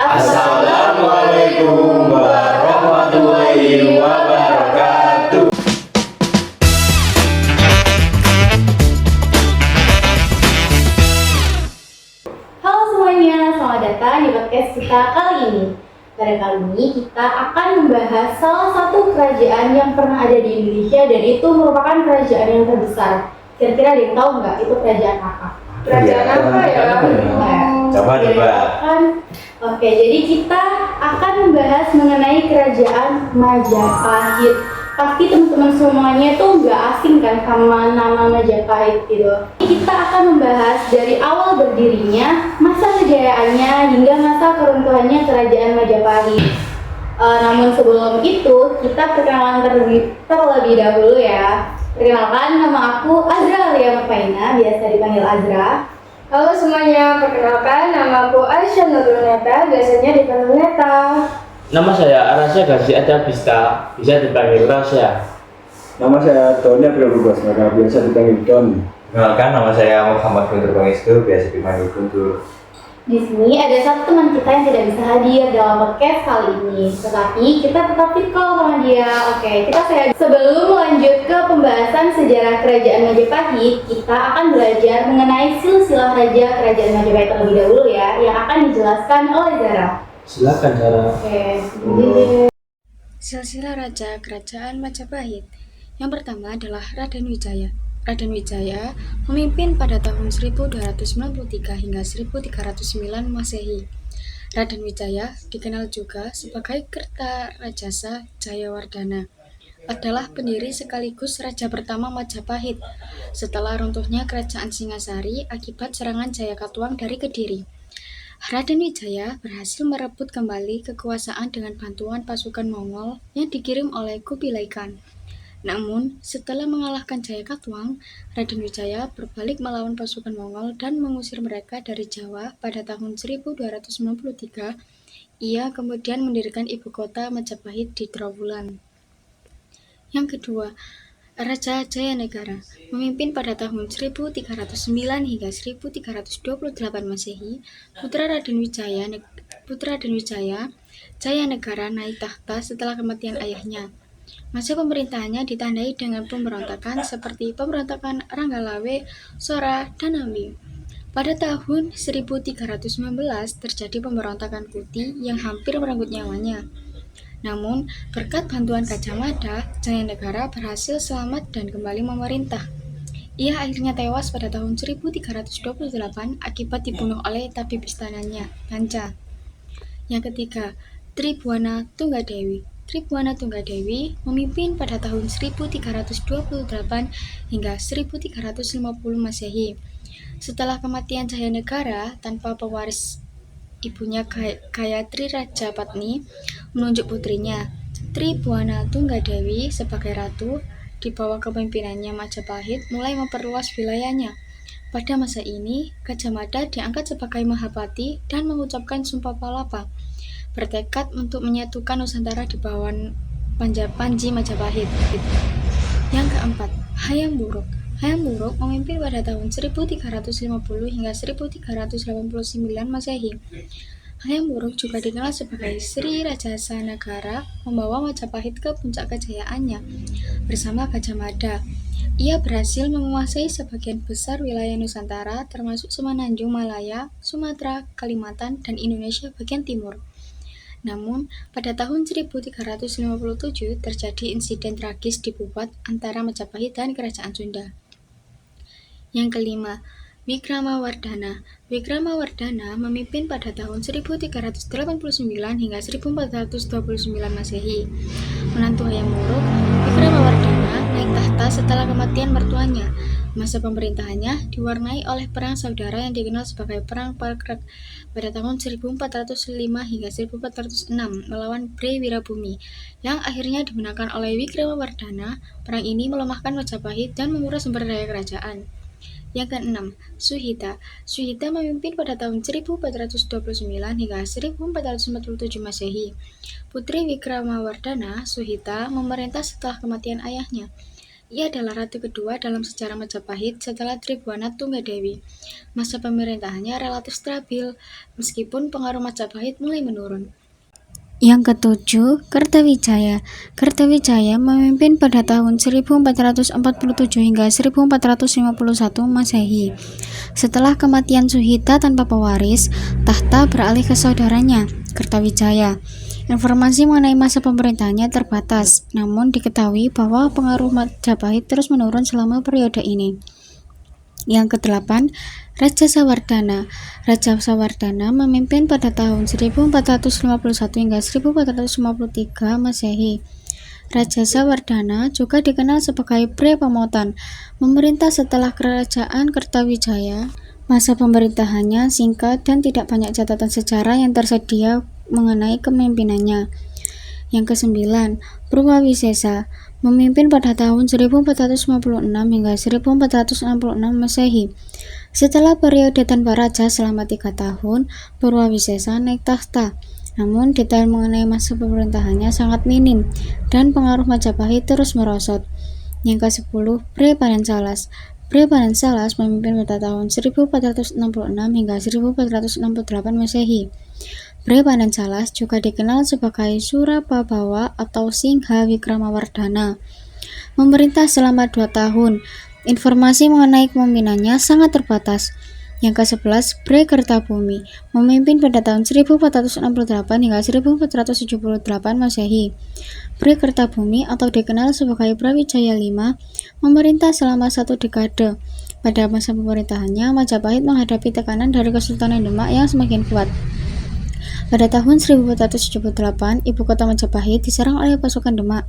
Assalamualaikum warahmatullahi wabarakatuh. Halo semuanya, selamat datang di podcast kita kali ini. Pada kali ini kita akan membahas salah satu kerajaan yang pernah ada di Indonesia dan itu merupakan kerajaan yang terbesar. Kira-kira ada yang tahu nggak itu kerajaan apa? Kerajaan apa ya? Coba. Oke, jadi kita akan membahas mengenai kerajaan Majapahit. Pasti teman-teman semuanya tuh nggak asing kan sama nama Majapahit gitu. Kita akan membahas dari awal berdirinya, masa kejayaannya hingga masa keruntuhannya kerajaan Majapahit. Namun sebelum itu kita perkenalan terlebih dahulu ya. Perkenalkan, nama aku Azra Alia Murfaina, biasa dipanggil Azra. Halo semuanya, perkenalkan nama aku Aisyah Nurul Neta, biasanya dipanggil Neta. Nama saya Arasya Gazi Ada Bista, bisa dipanggil Rasya. Nama saya Tony April Rubas, maka biasa dipanggil Don. Kenalkan, nama saya Muhammad Guntur Pangestu, biasa dipanggil Guntur. Di sini ada satu teman kita yang tidak bisa hadir dalam podcast kali ini, tetapi kita tetap fit call sama dia. Oke, sebelum lanjut ke pembahasan sejarah kerajaan Majapahit, kita akan belajar mengenai silsilah raja kerajaan Majapahit terlebih dahulu ya, yang akan dijelaskan oleh Zara. Silakan Zara. Oke, jadi Silsilah Raja Kerajaan Majapahit. Yang pertama adalah Raden Wijaya. Raden Wijaya memimpin pada tahun 1293 hingga 1309 Masehi. Raden Wijaya dikenal juga sebagai Kertarajasa Jayawardhana. Adalah pendiri sekaligus raja pertama Majapahit setelah runtuhnya kerajaan Singasari akibat serangan Jayakatwang dari Kediri. Raden Wijaya berhasil merebut kembali kekuasaan dengan bantuan pasukan Mongol yang dikirim oleh Kubilai Khan. Namun, setelah mengalahkan Jayakatwang, Raden Wijaya berbalik melawan pasukan Mongol dan mengusir mereka dari Jawa pada tahun 1293. Ia kemudian mendirikan ibu kota Majapahit di Trowulan. Yang kedua, Raja Jayanegara memimpin pada tahun 1309 hingga 1328 Masehi. Putra Raden Wijaya, Jayanegara naik tahta setelah kematian ayahnya. Masa pemerintahannya ditandai dengan pemberontakan seperti pemberontakan Ranggalawe, Sora, dan Ambi. Pada tahun 1319 terjadi pemberontakan Kuti yang hampir merenggut nyawanya. Namun, berkat bantuan Gajah Mada, Jayanegara berhasil selamat dan kembali memerintah. Ia akhirnya tewas pada tahun 1328 akibat dibunuh oleh tabib istananya, Panca. Yang ketiga, Tribhuwana Tunggadewi. Tribhuwana Tunggadewi memimpin pada tahun 1328 hingga 1350 Masehi. Setelah kematian Jayanegara tanpa pewaris, ibunya Gayatri Rajapatni menunjuk putrinya, Tribhuwana Tunggadewi sebagai ratu. Di bawah kepemimpinannya Majapahit mulai memperluas wilayahnya. Pada masa ini, Gajah Mada diangkat sebagai Mahapati dan mengucapkan Sumpah Palapa, bertekad untuk menyatukan Nusantara di bawah Panji Majapahit. Yang keempat, Hayam Wuruk. Hayam Wuruk memimpin pada tahun 1350 hingga 1389 Masehi. Hayam Wuruk juga dikenal sebagai Sri Rajasa Nagara, membawa Majapahit ke puncak kejayaannya bersama Gajah Mada. Ia berhasil menguasai sebagian besar wilayah Nusantara termasuk Semenanjung Malaya, Sumatera, Kalimantan, dan Indonesia bagian timur. Namun, pada tahun 1357 terjadi insiden tragis di Bubat antara Majapahit dan Kerajaan Sunda. Yang kelima, Wikramawardhana. Wikramawardhana memimpin pada tahun 1389 hingga 1429 Masehi. Menantu Hayam Wuruk, Wikramawardhana naik tahta setelah kematian mertuanya. Masa pemerintahannya diwarnai oleh perang saudara yang dikenal sebagai Perang Palgrad pada tahun 1405 hingga 1406 melawan Bre Wirabumi, yang akhirnya dimenangkan oleh Wikramawardhana. Perang ini melemahkan Majapahit dan menguras sumber daya kerajaan. Yang keenam, Suhita. Suhita memimpin pada tahun 1429 hingga 1447 Masehi. Putri Wikramawardhana, Suhita, memerintah setelah kematian ayahnya. Ia adalah ratu kedua dalam sejarah Majapahit setelah Tribhuwana Tunggadewi. Masa pemerintahannya relatif stabil, meskipun pengaruh Majapahit mulai menurun. Yang ketujuh, Kertawijaya. Kertawijaya memimpin pada tahun 1447 hingga 1451 Masehi. Setelah kematian Suhita tanpa pewaris, tahta beralih ke saudaranya, Kertawijaya. Informasi mengenai masa pemerintahannya terbatas, namun diketahui bahwa pengaruh Majapahit terus menurun selama periode ini. Yang kedelapan, Raja Sawardhana. Raja Sawardhana memimpin pada tahun 1451 hingga 1453 Masehi. Raja Sawardhana juga dikenal sebagai Pre Pamotan, memerintah setelah kerajaan Kertawijaya. Masa pemerintahannya singkat dan tidak banyak catatan sejarah yang tersedia mengenai kepemimpinannya. Yang kesembilan, Purwawisesa, memimpin pada tahun 1456 hingga 1466 Masehi. Setelah periode tanpa raja selama 3 tahun, Purwawisesa naik tahta. Namun detail mengenai masa pemerintahannya sangat minim dan pengaruh Majapahit terus merosot. Yang ke-10, Pre Padansalas. Pre Padansalas memimpin pada tahun 1466 hingga 1468 Masehi. Pre Padansalas juga dikenal sebagai Surapabawa atau Singha Wikramawardhana. Memerintah selama 2 tahun. Informasi mengenai kepemimpinannya sangat terbatas. Yang ke-11, Pre Kertabumi, memimpin pada tahun 1468 hingga 1478 Masehi. Pre Kertabumi atau dikenal sebagai Brawijaya V memerintah selama 1 dekade. Pada masa pemerintahannya, Majapahit menghadapi tekanan dari Kesultanan Demak yang semakin kuat. Pada tahun 1478, ibu kota Majapahit diserang oleh pasukan Demak,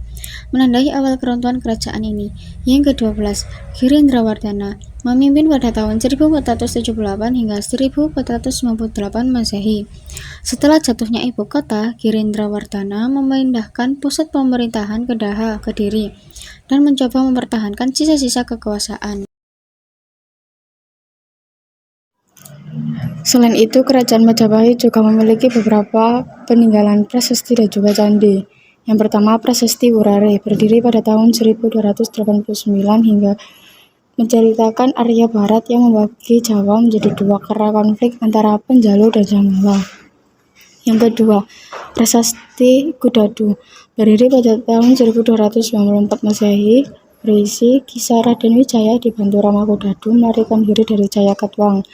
menandai awal keruntuhan kerajaan ini. Yang ke-12, Girindrawardhana, memimpin pada tahun 1478 hingga 1498 Masehi. Setelah jatuhnya ibu kota, Girindrawardhana memindahkan pusat pemerintahan ke Daha, Kediri, dan mencoba mempertahankan sisa-sisa kekuasaan. Selain itu, kerajaan Majapahit juga memiliki beberapa peninggalan prasasti dan juga candi. Yang pertama, Prasasti Wurare, berdiri pada tahun 1289 hingga menceritakan Arya Barat yang membagi Jawa menjadi 2 karena konflik antara Penjalu dan Janggawa. Yang kedua, Prasasti Kudadu, berdiri pada tahun 1294 Masehi, berisi kisah Raden Wijaya dibantu Rama Kudadu melarikan diri dari Jayakatwang.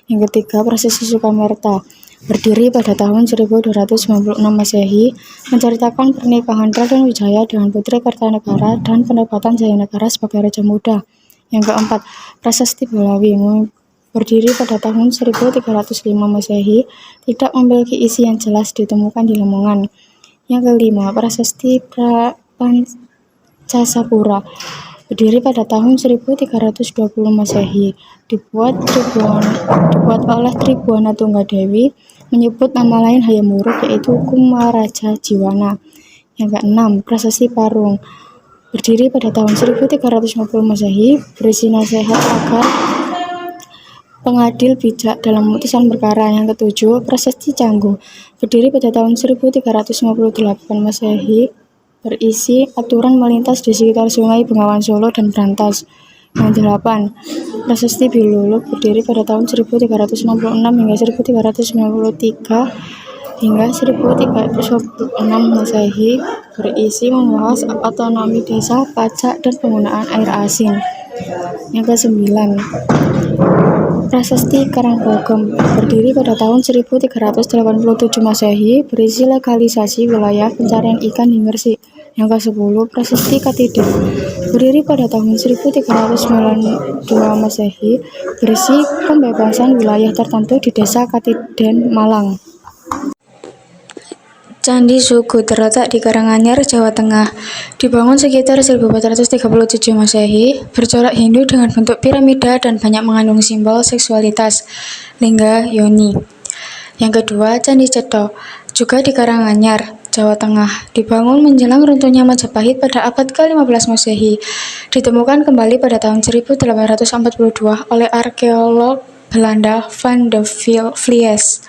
Yang ketiga, Prasasti Sukamerta, berdiri pada tahun 1296 Masehi, menceritakan pernikahan Raden Wijaya dengan Putri Kertanegara dan penempatan Jayanegara sebagai Raja Muda. Yang keempat, Prasasti Balawi, berdiri pada tahun 1305 Masehi, tidak memiliki isi yang jelas, ditemukan di Lamongan. Yang kelima, Prasasti Pancasapura, berdiri pada tahun 1320 Masehi, dibuat oleh Tribhuwana Tunggadewi, menyebut nama lain Hayam Wuruk yaitu Kumaraja Jiwana. Yang keenam, Prasasti Parung, berdiri pada tahun 1350 Masehi, berisi nasihat agar pengadil bijak dalam memutuskan perkara. Yang ketujuh, Prasasti Canggu, berdiri pada tahun 1358 Masehi, berisi aturan melintas di sekitar Sungai Bengawan Solo dan Brantas. Yang delapan, Prasasti Biluluk, berdiri pada tahun 1366 hingga 1393 hingga 1326 Masehi, berisi membahas otonomi desa, pajak, dan penggunaan air asin. Yang kesembilan, Prasasti Karangbogem, berdiri pada tahun 1387 Masehi, berisi legalisasi wilayah pencarian ikan di Gresik. Yang ke-10, Prasasti Katidin, berdiri pada tahun 1392 Masehi, berisi pembebasan wilayah tertentu di desa Katidin, Malang. Candi Sugu terletak di Karanganyar, Jawa Tengah. Dibangun sekitar 1437 Masehi, bercorak Hindu dengan bentuk piramida dan banyak mengandung simbol seksualitas, lingga, yoni. Yang kedua, Candi Cetho, juga di Karanganyar, Jawa Tengah. Dibangun menjelang runtuhnya Majapahit pada abad ke-15 Masehi. Ditemukan kembali pada tahun 1842 oleh arkeolog Belanda Van de Vlies.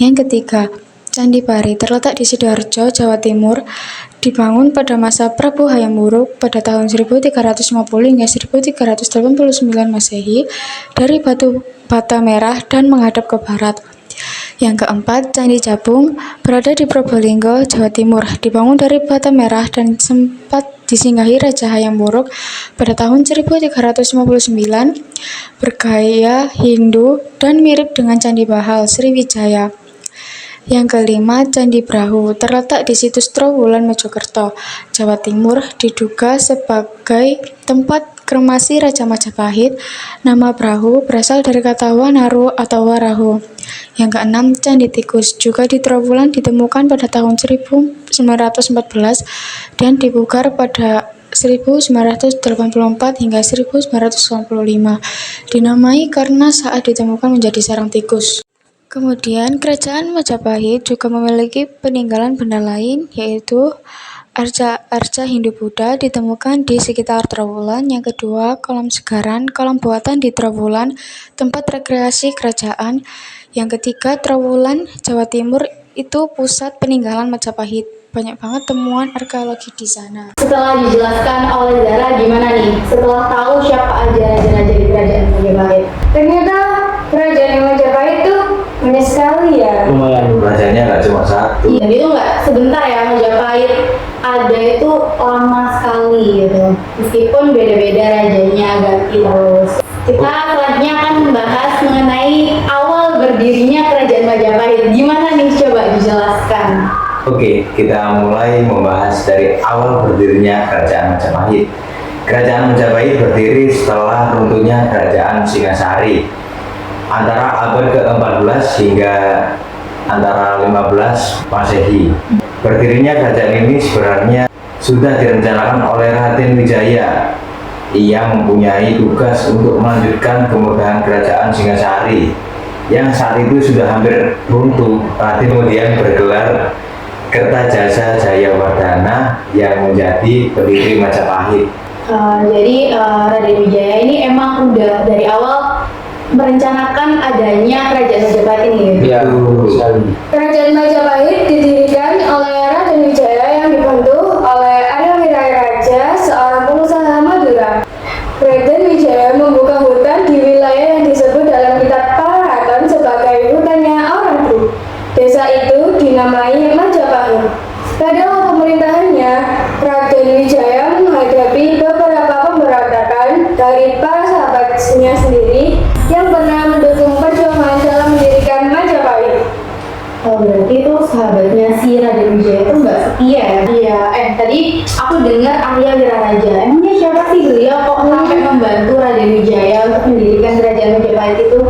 Yang ketiga, Candi Pari, terletak di Sidoarjo, Jawa Timur. dibangun pada masa Prabu Hayam Wuruk pada tahun 1350 hingga 1389 Masehi dari batu bata merah dan menghadap ke barat. Yang keempat, Candi Jabung berada di Probolinggo, Jawa Timur, dibangun dari bata merah dan sempat disinggahi Raja Hayam Wuruk pada tahun 1359, bergaya Hindu dan mirip dengan Candi Bahal Sriwijaya. Yang kelima, Candi Brahu terletak di situs Trowulan, Mojokerto, Jawa Timur, diduga sebagai tempat kremasi Raja Majapahit. Nama Brahu berasal dari kata wanaru atau warahu. Yang keenam, Candi Tikus juga di Trowulan ditemukan pada tahun 1914 dan dipugar pada 1984 hingga 1995. Dinamai karena saat ditemukan menjadi sarang tikus. Kemudian, Kerajaan Majapahit juga memiliki peninggalan benda lain, yaitu arca Hindu-Buddha ditemukan di sekitar Trowulan. Yang kedua, kolam Segaran, kolam buatan di Trowulan, tempat rekreasi kerajaan. Yang ketiga, Trowulan, Jawa Timur itu pusat peninggalan Majapahit. Banyak banget temuan arkeologi di sana. Setelah dijelaskan oleh Zara, gimana nih? Setelah tahu siapa aja raja-raja di kerajaan Majapahit, ternyata kerajaan Majapahit tuh banyak sekali ya. Lumayan. Rajanya nggak cuma satu. Jadi itu nggak sebentar ya, Majapahit ada itu lama sekali gitu. Meskipun beda-beda rajanya, ganti terus. Kita selanjutnya akan membahas mengenai awal berdirinya kerajaan Majapahit. Gimana nih, coba dijelaskan? Oke, kita mulai membahas dari awal berdirinya Kerajaan Majapahit. Kerajaan Majapahit berdiri setelah runtuhnya Kerajaan Singasari antara abad ke-14 hingga antara 15 Masehi. Berdirinya kerajaan ini sebenarnya sudah direncanakan oleh Raden Wijaya yang mempunyai tugas untuk melanjutkan kemegahan Kerajaan Singasari yang saat itu sudah hampir runtuh. Raden kemudian bergelar Kertajasa Jayawardhana yang menjadi pendiri Majapahit. Jadi Raden Wijaya ini emang udah dari awal merencanakan adanya kerajaan Majapahit ini ya? Iya, sekali. Kerajaan Majapahit didirikan oleh Raden Wijaya yang dibantu oleh Adawiraja Raja, seorang pengusaha Madura. Raden Wijaya membuka hutan di wilayah yang disebut dalam kitab Parahaton sebagai hutannya Aurantu. Desa itu dinamai Majapahit. Pada awal pemerintahannya, Raden Wijaya menghadapi beberapa pemberontakan dari para sahabatnya sendiri yang pernah mendukung perjuangan dalam mendirikan Majapahit. Oh, berarti itu sahabatnya si Raden Wijaya itu nggak setia ya? Iya, tadi aku dengar Arya Wiraraja. Emangnya siapa sih beliau kok sampai membantu Raden Wijaya untuk mendirikan kerajaan Majapahit itu?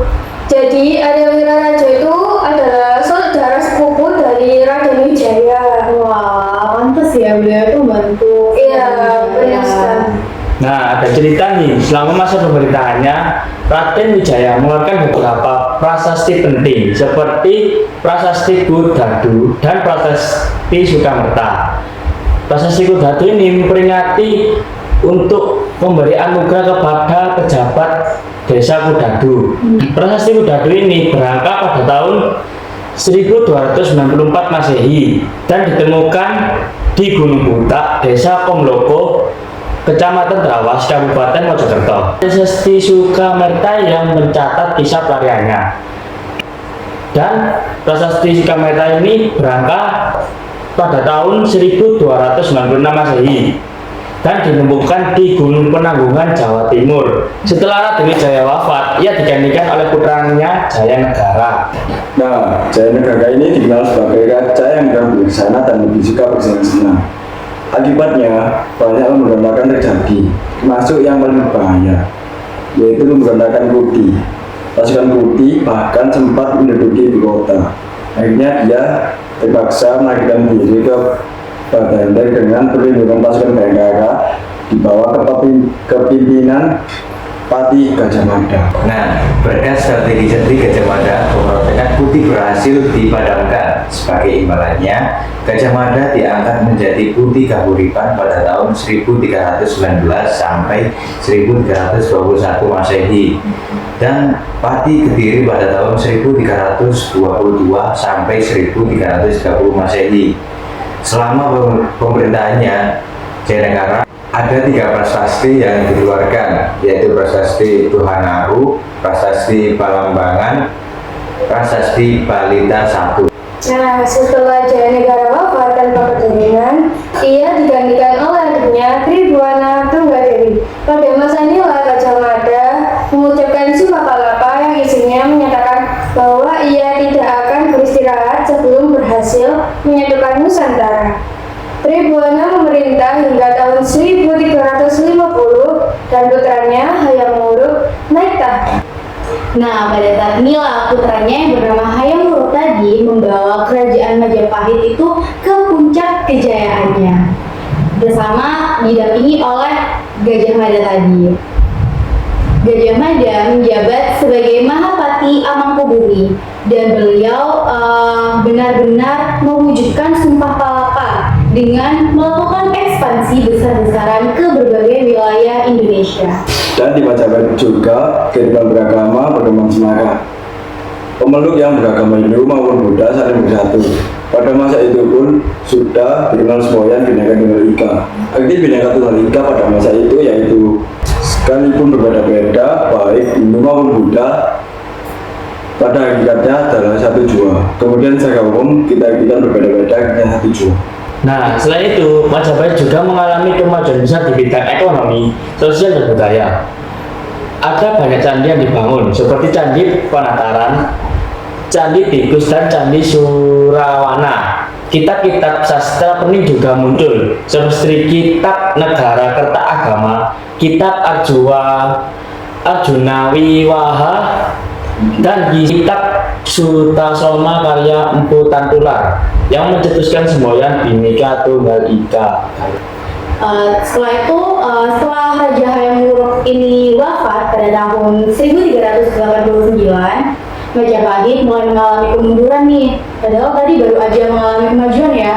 Jadi Arya Wiraraja itu adalah saudara sepupu dari Raden Wijaya. Wah, pantas ya beliau itu membantu. Iya, Raden benar Wijaya. sekali. Nah, ada cerita nih, selama masa pemerintahannya, Raden Wijaya mengeluarkan beberapa prasasti penting seperti Prasasti Kudadu dan Prasasti Sukamerta. Prasasti Kudadu ini memperingati untuk memberi anugerah kepada pejabat Desa Kudadu. Prasasti Kudadu ini berangkat pada tahun 1294 Masehi dan ditemukan di Gunung Butak, Desa Pomloko, Kecamatan Trawas, Kabupaten Mojokerto. Prasasti Sukamerta yang mencatat kisah pelariannya. Dan Prasasti Sukamerta ini berangkat pada tahun 1296 Masehi dan ditemukan di Gunung Penanggungan, Jawa Timur. Setelah Raden Wijaya wafat, ia digantikan oleh putranya Jayanegara. Nah, Jayanegara ini dikenal sebagai raja yang bijaksana dan lebih suka bersenang-senang. Akibatnya, banyak pemberontakan terjadi, termasuk yang paling berbahaya, yaitu pemberontakan Kuti. Pasukan Kuti bahkan sempat menduduki ibu kota. Akhirnya dia terpaksa melarikan diri ke Bagandai dengan perlindungan pasukan Bayangkara di bawah kepemimpinan Pati Gajah Mada. Nah, berkat strategi Gajah Mada, pemberontakan Putih berhasil dipadamkan. Sebagai imbalannya, Gajah Mada diangkat menjadi Putih Kahuripan pada tahun 1319 sampai 1321 Masehi dan Pati Kediri pada tahun 1322 sampai 1330 Masehi. Selama pemerintahannya Jayanegara ada 3 prasasti yang dikeluarkan, yaitu Prasasti Tuhanaru, Prasasti Palambangan, Prasasti Balita I. Nah, setelah Jayanegara wafat tanpa keturunan, ia digantikan oleh adiknya Tribhuwana Tunggadewi. Pada masa inilah Gajah Mada mengucapkan sumpah palapa yang isinya menyatakan bahwa ia tidak akan beristirahat sebelum berhasil menyatukan Nusantara. Tribhuwana memerintah hingga tahun 1350 dan putranya Hayam Wuruk naik tahta. Nah, pada saat inilah putranya yang bernama Hayam Wuruk tadi membawa kerajaan Majapahit itu ke puncak kejayaannya bersama didampingi oleh Gajah Mada tadi. Gajah Mada menjabat sebagai Mahapati Amangkubumi dan beliau benar-benar mewujudkan sumpah palapa dengan melakukan ekspansi besar-besaran ke berbagai wilayah Indonesia. Dan di Majapahit juga kehidupan beragama berkembang semarak. Pemeluk yang beragama Hindu maupun Buddha saling bersatu. Pada masa itu pun sudah dikenal semboyan Bhinneka Tunggal Ika. Arti Bhinneka Tunggal Ika pada masa itu yaitu sekalipun berbeda-beda, baik Hindu maupun Buddha, pada hakikatnya adalah satu jua. Kemudian secara umum kita berbeda-beda, kita satu jua. Nah, selain itu, Majapahit juga mengalami kemajuan besar di bidang ekonomi, sosial, dan budaya. Ada banyak candi yang dibangun, seperti Candi Penataran, Candi Tikus, dan Candi Surawana. Kitab-kitab sastra pening juga muncul, seperti Kitab Negara Kerta Agama, Kitab Arjuna Wiwaha, dan Kitab Sutasoma karya Empu Tantular yang mencetuskan semboyan Bhinneka Tunggal Ika. Setelah Raja Hayam Wuruk ini wafat pada tahun 1389, Majapahit mulai mengalami kemunduran nih. Padahal tadi baru aja mengalami kemajuan ya.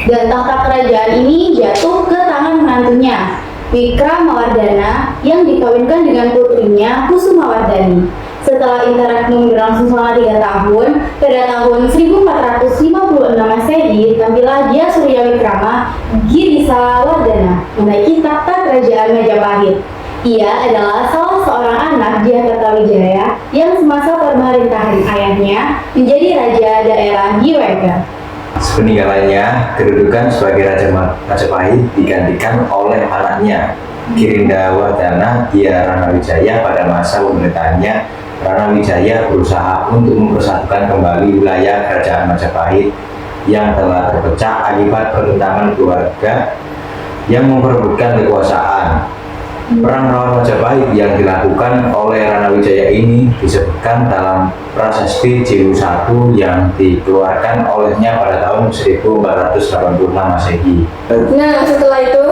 Dan tahta kerajaan ini jatuh ke tangan menantunya, Wikramawardhana, yang dikawinkan dengan putrinya Kusumawardhani. Setelah interaktum berlangsung selama 3 tahun, pada tahun 1456 Masehi, tampillah dia Surya Wikrama Girisawardhana menaiki tahta kerajaan Majapahit. Ia adalah salah seorang anak Jayakartawijaya yang semasa pemerintahan ayahnya menjadi raja daerah Giwega. Sepeninggalannya, kedudukan sebagai Raja Majapahit digantikan oleh anaknya Girindawardhana Dhyaranawijaya. Pada masa pemerintahannya, Ranawijaya berusaha untuk mempersatukan kembali wilayah kerajaan Majapahit yang telah terpecah akibat pertentangan keluarga yang memperebutkan kekuasaan. Perang melawan Majapahit yang dilakukan oleh Ranawijaya ini disebutkan dalam Prasasti Jiwu I yang dikeluarkan olehnya pada tahun 1486 Masehi. Nah, setelah itu,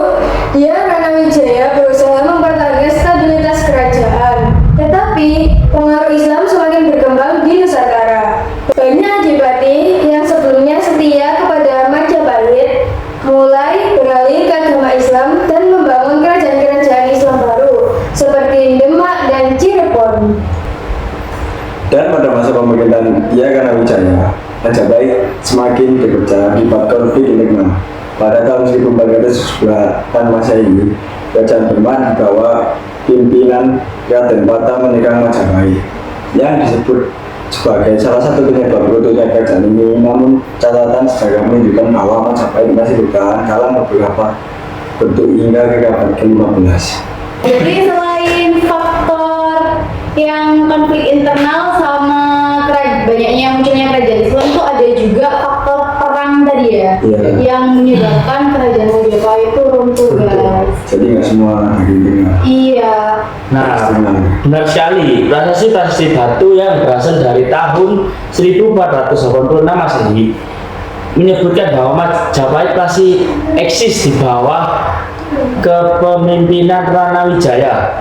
Ranawijaya berusaha mempertahankan stabilitas kerajaan. Tetapi, pengaruh Islam semakin berkembang di Nusantara. Banyak adipati yang sebelumnya setia kepada Majapahit mulai beralih ke agama Islam dan membangun kerajaan-kerajaan Islam baru seperti Demak dan Cirebon. Dan pada masa pemerintahan Ranawijaya, Majapahit semakin dipecah akibat konflik internal. Pada tahun 1498 Masehi, Kerajaan Demak di bawah pimpinan Raden Pata menikah Majapahit yang disebut sebagai salah satu penyebab runtuhnya kerajaan ini. Namun catatan sejarah menunjukkan bahwa Majapahit masih bertahan dalam beberapa bentuk hingga ke abad ke-15. Jadi selain faktor yang konflik internal sama banyaknya munculnya kerajaan Islam, itu ada juga faktor perang tadi ya, yang menyebabkan kerajaan Majapahit itu runtuh, guys. Jadi nggak semua begini. Iya. Nah, benar sekali. Prasasti batu yang berasal dari tahun 1486 Masehi menyebutkan bahwa Majapahit masih eksis di bawah kepemimpinan Ranawijaya.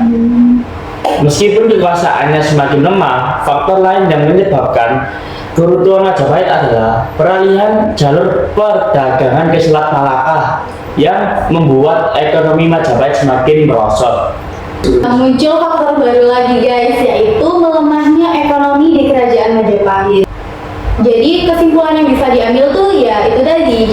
Meskipun kekuasaannya semakin lemah, faktor lain yang menyebabkan keruntuhan Majapahit adalah peralihan jalur perdagangan ke Selat Malaka yang membuat ekonomi Majapahit semakin merosot. Muncul faktor baru lagi, guys, yaitu melemahnya ekonomi di kerajaan Majapahit. Jadi kesimpulan yang bisa diambil tuh ya itu tadi.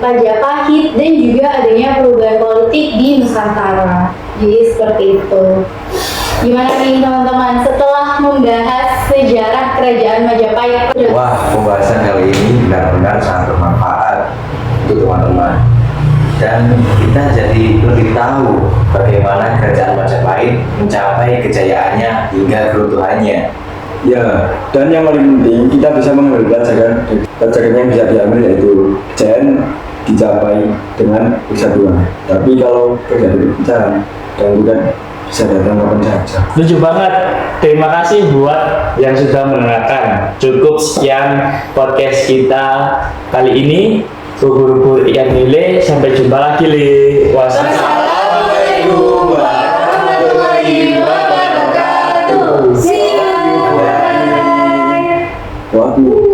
Majapahit dan juga adanya perubahan politik di Nusantara. Jadi seperti itu. Gimana nih teman-teman setelah membahas sejarah kerajaan Majapahit? Wah, pembahasan kali ini benar-benar sangat bermanfaat untuk teman-teman. Dan kita jadi lebih tahu bagaimana kerajaan Majapahit mencapai kejayaannya hingga keruntuhannya. Ya, dan yang paling penting kita bisa mengambil pelajaran yang bisa diambil yaitu kejayaan dicapai dengan persatuan. Tapi kalau terjadi perpecahan dan bukan bisa datang kapan saja. Lucu banget. Terima kasih buat yang sudah mendengarkan. Cukup sekian podcast kita kali ini. Guru-guru Ian Nile, sampai jumpa lagi, Le. Assalamualaikum warahmatullahi wabarakatuh. See you. Waktu